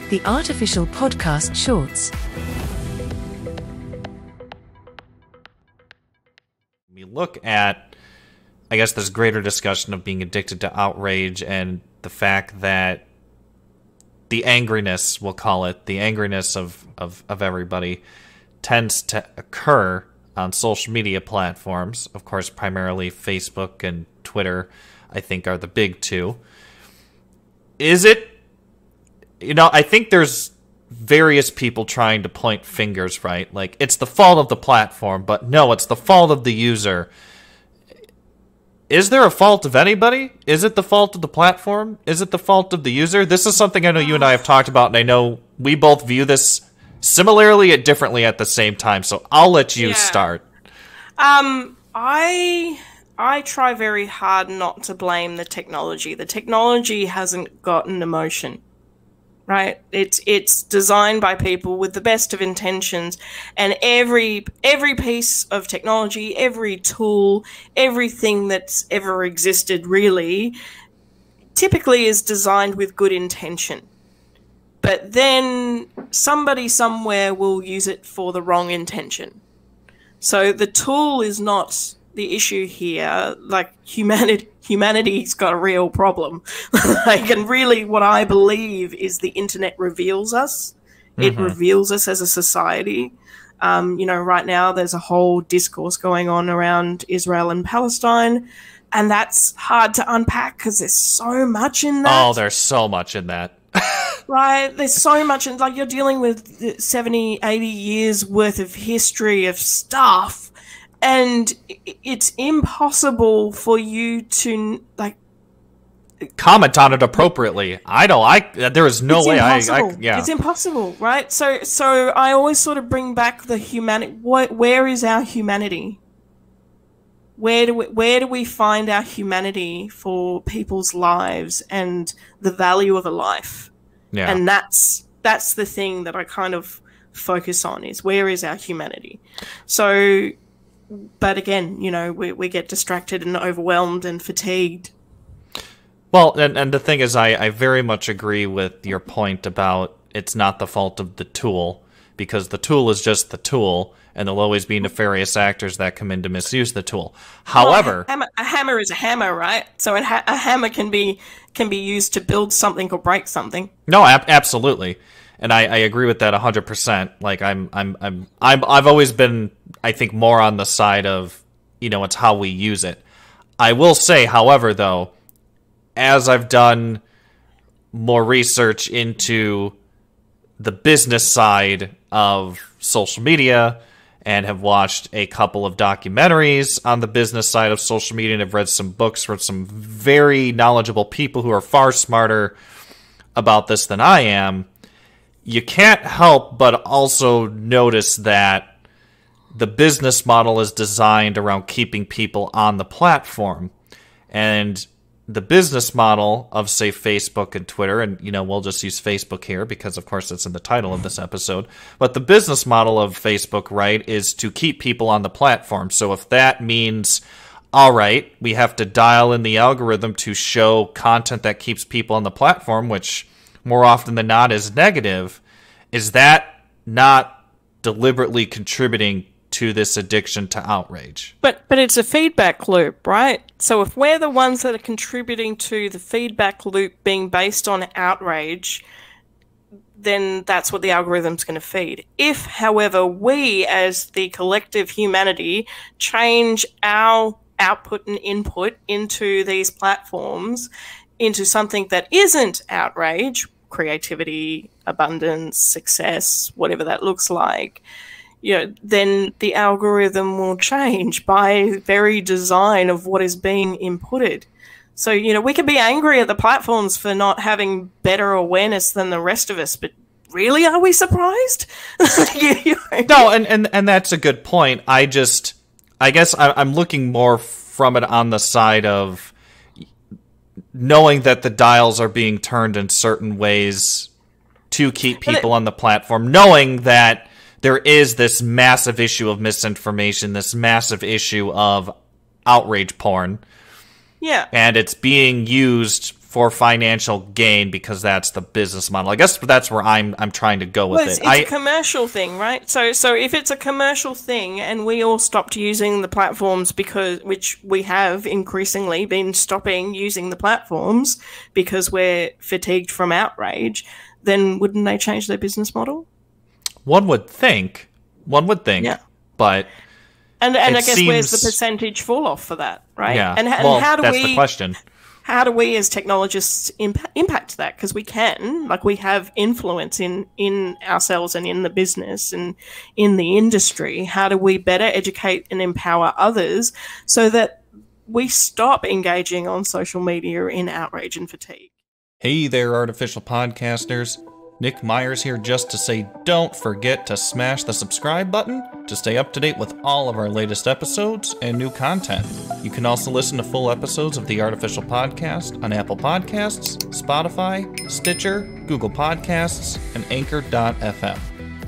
The Artificial Podcast Shorts. We look at, I guess, this greater discussion of being addicted to outrage and the fact that the angriness, we'll call it, the angriness of everybody tends to occur on social media platforms. Of course, primarily Facebook and Twitter, I think, are the big two. Is it? I think there's various people trying to point fingers, right? Like, it's the fault of the platform, but no, it's the fault of the user. Is there a fault of anybody? Is it the fault of the platform? Is it the fault of the user? This is something I know you and I have talked about, and I know we both view this similarly yet differently at the same time, so I'll let you start. I try very hard not to blame the technology. The technology hasn't got an emotion. Right, it's designed by people with the best of intentions, and every piece of technology, every tool, everything that's ever existed, really, typically is designed with good intention. But then somebody somewhere will use it for the wrong intention. So the tool is not the issue here. Like, humanity's got a real problem. And really what I believe is the internet reveals us. It reveals us as a society. Right now there's a whole discourse going on around Israel and Palestine, and that's hard to unpack because there's so much in that. Oh, there's so much in that. Right, there's so much, and like, you're dealing with 70, 80 years worth of history of stuff. And it's impossible for you to, like, comment on it appropriately. There is no way It's impossible, right? So I always sort of bring back the humanity. Where is our humanity? Where do we find our humanity for people's lives and the value of a life? Yeah. And that's the thing that I kind of focus on, is where is our humanity? So, but again, we get distracted and overwhelmed and fatigued. Well, and the thing is, I very much agree with your point about it's not the fault of the tool, because the tool is just the tool, and there'll always be nefarious actors that come in to misuse the tool. However, a hammer is a hammer, right? So a hammer can be used to build something or break something. No, absolutely. And I agree with that 100%. Like, I've always been, I think, more on the side of, it's how we use it. I will say, however, though, as I've done more research into the business side of social media and have watched a couple of documentaries on the business side of social media and have read some books from some very knowledgeable people who are far smarter about this than I am, you can't help but also notice that the business model is designed around keeping people on the platform. And the business model of, say, Facebook and Twitter, and, we'll just use Facebook here because, of course, it's in the title of this episode, but the business model of Facebook, right, is to keep people on the platform. So if that means, all right, we have to dial in the algorithm to show content that keeps people on the platform, which more often than not is negative, is that not deliberately contributing to this addiction to outrage? But it's a feedback loop, right? So if we're the ones that are contributing to the feedback loop being based on outrage, then that's what the algorithm's going to feed. If, however, we as the collective humanity change our output and input into these platforms into something that isn't outrage, creativity, abundance, success, whatever that looks like, then the algorithm will change by very design of what is being inputted. So, we can be angry at the platforms for not having better awareness than the rest of us, but really, are we surprised? No, and that's a good point. I guess I'm looking more from it on the side of knowing that the dials are being turned in certain ways to keep people on the platform, knowing that there is this massive issue of misinformation, this massive issue of outrage porn. Yeah. And it's being used for financial gain because that's the business model. I guess that's where I'm trying to go with It's it. a commercial thing, right? So if it's a commercial thing and we all stopped using the platforms which we have increasingly been stopping using the platforms because we're fatigued from outrage, then wouldn't they change their business model? One would think, Yeah. but and I guess seems... where's the percentage fall off for that, right? Yeah, and well, how do that's we? the question. How do we as technologists impact that? Because we can, like, we have influence in ourselves and in the business and in the industry. How do we better educate and empower others so that we stop engaging on social media in outrage and fatigue? Hey there, artificial podcasters. Nick Myers here just to say don't forget to smash the subscribe button to stay up to date with all of our latest episodes and new content. You can also listen to full episodes of the Artificial Podcast on Apple Podcasts, Spotify, Stitcher, Google Podcasts, and Anchor.fm.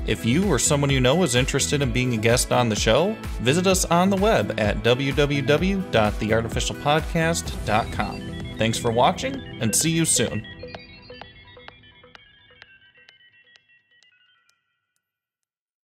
If you or someone you know is interested in being a guest on the show, visit us on the web at www.theartificialpodcast.com. Thanks for watching, and see you soon.